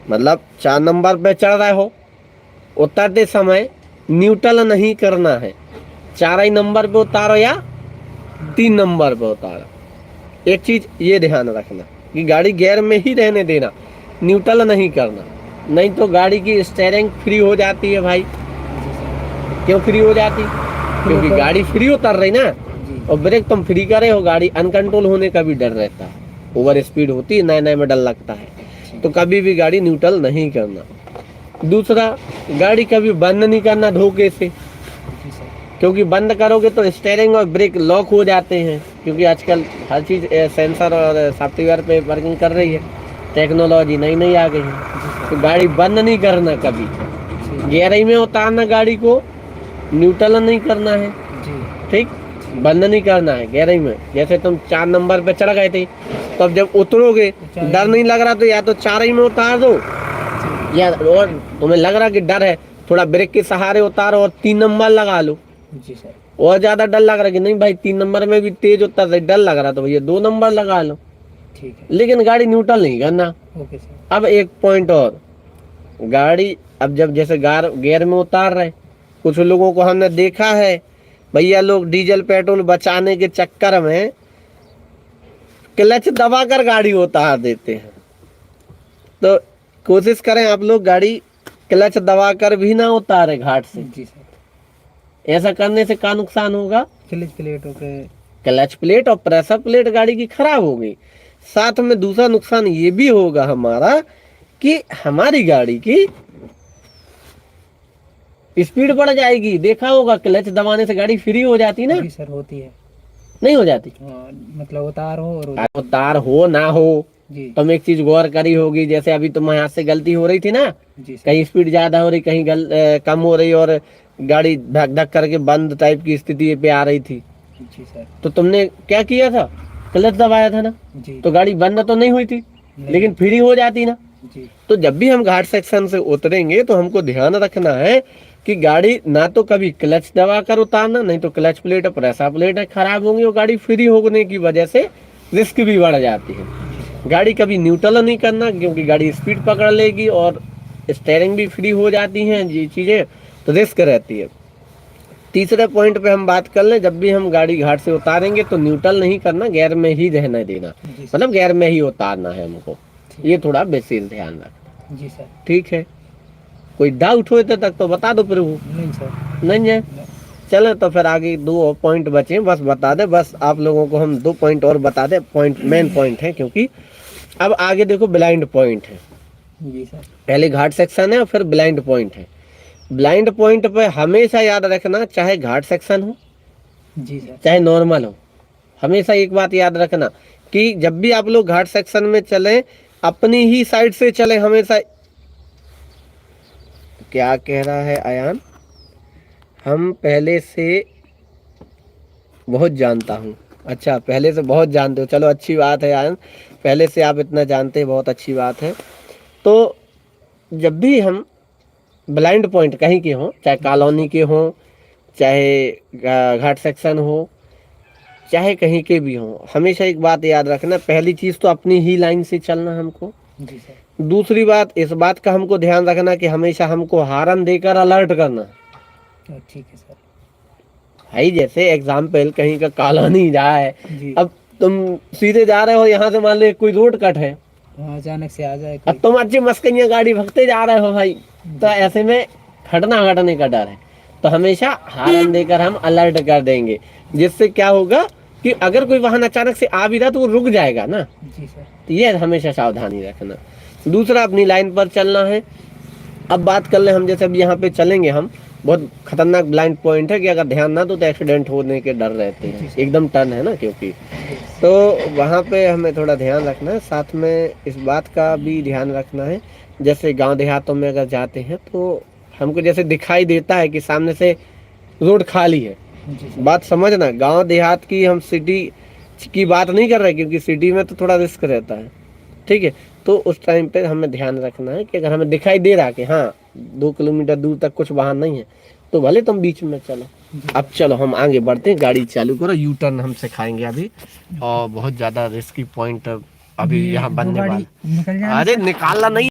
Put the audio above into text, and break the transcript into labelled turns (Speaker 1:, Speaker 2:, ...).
Speaker 1: मतलब 4 नंबर पे चढ़ रहे हो, उतरते समय न्यूट्रल नहीं करना है। 4 ही नंबर पे उतारो या 3 नंबर पे उतारो। एक चीज ये ध्यान रखना कि गाड़ी गियर में ही रहने देना, न्यूट्रल नहीं करना, नहीं तो गाड़ी की स्टीयरिंग फ्री हो जाती है भाई। क्यों फ्री हो जाती? क्योंकि गाड़ी फ्री उतर रही ना, और ब्रेक तुम फ्री करे हो, गाड़ी अनकंट्रोल होने का भी डर रहता है। ओवर स्पीड होती है, नए नए में डर लगता है। तो कभी भी गाड़ी न्यूट्रल नहीं करना। दूसरा, गाड़ी कभी बंद नहीं करना धोखे से, क्योंकि बंद करोगे तो स्टीयरिंग और ब्रेक लॉक हो जाते हैं। क्योंकि आजकल हर चीज़ सेंसर और सॉफ्टवेयर पे वर्किंग कर रही है, टेक्नोलॉजी नई नई आ गई है। तो गाड़ी बंद नहीं करना कभी, गियर में उतारना गाड़ी को, न्यूट्रल नहीं करना है। ठीक, बंद नहीं करना है गियर में। जैसे तुम 4 नंबर पे चढ़ गए थे, तो अब जब उतरोगे डर नहीं लग रहा तो या तो 4 ही में उतार दो, या और तुम्हें लग रहा कि डर है, थोड़ा ब्रेक के सहारे उतारो और 3 नंबर लगा लो।
Speaker 2: जी सर।
Speaker 1: और ज्यादा डर लग रहा है कि नहीं भाई 3 नंबर में भी तेज उतर रही, डर लग रहा तो भैया 2 नंबर लगा लो।
Speaker 2: ठीक है।
Speaker 1: लेकिन गाड़ी न्यूट्रल नहीं करना।
Speaker 2: Okay sir.
Speaker 1: अब एक पॉइंट और, गाड़ी अब जब जैसे गियर में उतार रहे, कुछ लोगों को हमने देखा है भैया, लोग डीजल पेट्रोल बचाने के चक्कर में क्लच दबाकर गाड़ी उतार देते हैं। तो कोशिश करें आप लोग गाड़ी क्लच दबाकर भी ना उतारे घाट से।
Speaker 2: जी सर।
Speaker 1: ऐसा करने से क्या नुकसान होगा?
Speaker 2: Clutch plate okay.
Speaker 1: Clutch plate और प्रेशर प्लेट गाड़ी की खराब हो गई। साथ में दूसरा नुकसान ये भी होगा हमारा कि हमारी गाड़ी की स्पीड बढ़ जाएगी। देखा होगा क्लच दबाने से गाड़ी फ्री हो जाती ना?
Speaker 2: जी सर, होती है।
Speaker 1: नहीं हो जाती?
Speaker 2: मतलब उतार हो और
Speaker 1: उतार हो ना हो,
Speaker 2: जी।
Speaker 1: तुम एक चीज गौर करी होगी, जैसे अभी तुम्हारे हाथ से गलती हो रही थी ना,
Speaker 2: जी सर।
Speaker 1: कहीं स्पीड ज्यादा हो रही, कहीं कम हो रही, और गाड़ी धक धक करके बंद टाइप की स्थिति पे आ रही थी,
Speaker 2: जी सर।
Speaker 1: तो तुमने क्या किया था? क्लच दबाया था ना?
Speaker 2: जी।
Speaker 1: तो गाड़ी बंद तो नहीं हुई थी, लेकिन फ्री हो जाती ना।
Speaker 2: जी।
Speaker 1: तो जब भी हम घाट सेक्शन से उतरेंगे तो हमको ध्यान रखना है कि गाड़ी ना तो कभी क्लच दबा कर उतारना, नहीं तो क्लच प्लेट और प्रेशर प्लेट खराब होंगी और गाड़ी फ्री होने की वजह से रिस्क भी बढ़ जाती है। गाड़ी कभी न्यूट्रल नहीं करना, क्योंकि गाड़ी स्पीड पकड़ लेगी और स्टीयरिंग भी फ्री हो जाती है, ये चीज़ें तो रिस्क रहती है। तीसरे पॉइंट पे हम बात कर लें, जब भी हम गाड़ी घाट से उतारेंगे तो न्यूट्रल नहीं करना, गियर में ही रहने देना, मतलब गियर में ही उतारना है हमको। ये थोड़ा विशेष ध्यान रखना।
Speaker 2: जी सर।
Speaker 1: ठीक है, कोई डाउट हो तक तो बता दो प्रभु।
Speaker 2: नहीं सर।
Speaker 1: नहीं है? चलो तो फिर आगे 2 और पॉइंट बचे, बस बता दे, बस आप लोगों को हम 2 पॉइंट और बता दे, पॉइंट मेन पॉइंट है। क्योंकि अब आगे देखो ब्लाइंड पॉइंट है।
Speaker 2: जी सर।
Speaker 1: पहले घाट सेक्शन है और फिर ब्लाइंड पॉइंट है। ब्लाइंड पॉइंट पे हमेशा याद रखना, चाहे घाट सेक्शन हो
Speaker 2: जी सर,
Speaker 1: चाहे नॉर्मल हो, हमेशा एक बात याद रखना कि जब भी आप लोग घाट सेक्शन में चलें, अपनी ही साइड से चलें हमेशा। क्या कह रहा है आयान? हम पहले से बहुत जानता हूँ। अच्छा, पहले से बहुत जानते हो, चलो अच्छी बात है आयान, पहले से आप इतना जानते हैं, बहुत अच्छी बात है। तो जब भी हम ब्लाइंड पॉइंट कहीं के हों, चाहे कॉलोनी के हों, चाहे घाट सेक्शन हो, चाहे कहीं के भी हों, हमेशा एक बात याद रखना, पहली चीज़ तो अपनी ही लाइन से चलना हमको।
Speaker 2: जी सर।
Speaker 1: दूसरी बात, इस बात का हमको ध्यान रखना कि हमेशा हमको हॉर्न देकर अलर्ट करना।
Speaker 2: ठीक है सर।
Speaker 1: भाई जैसे एग्जाम्पल कहीं का कॉलोनी जाए,
Speaker 2: जी।
Speaker 1: अब तुम सीधे जा रहे हो, यहाँ से मान लो कोई रोड कट है,
Speaker 2: अचानक से आ जाए
Speaker 1: अब तुम अच्छी मस्कैया गाड़ी भगते जा रहे हो भाई, तो ऐसे में घटने का डर है। तो हमेशा हॉर्न देकर हम अलर्ट कर देंगे, जिससे क्या होगा कि अगर कोई वाहन अचानक से आ भी रहा तो वो रुक जाएगा ना।
Speaker 2: जी सर।
Speaker 1: तो ये हमेशा सावधानी रखना। दूसरा, अपनी लाइन पर चलना है। अब बात कर ले हम, जैसे अब यहाँ पे चलेंगे हम, बहुत खतरनाक ब्लाइंड पॉइंट है कि अगर ध्यान ना दो तो एक्सीडेंट होने के डर रहते हैं, एकदम टर्न है ना, क्योंकि तो वहाँ पे हमें थोड़ा ध्यान रखना है। साथ में इस बात का भी ध्यान रखना है, जैसे गांव देहातों में अगर जाते हैं तो हमको जैसे दिखाई देता है कि सामने से रोड खाली है, बात समझना, गांव देहात की हम सिटी की बात नहीं कर रहे, क्योंकि सिटी में तो थोड़ा रिस्क रहता है। ठीक है, तो उस टाइम पे हमें ध्यान रखना है कि अगर हमें दिखाई दे रहा है कि हाँ 2 किलोमीटर दूर तक कुछ वाहन नहीं है, तो भले तुम बीच में चलो। अब चलो हम आगे बढ़ते हैं, गाड़ी चालू करो, यू टर्न हम सिखाएंगे अभी, और बहुत ज़्यादा रिस्की पॉइंट अभी यहाँ बनने वाला। अरे निकालना नहीं।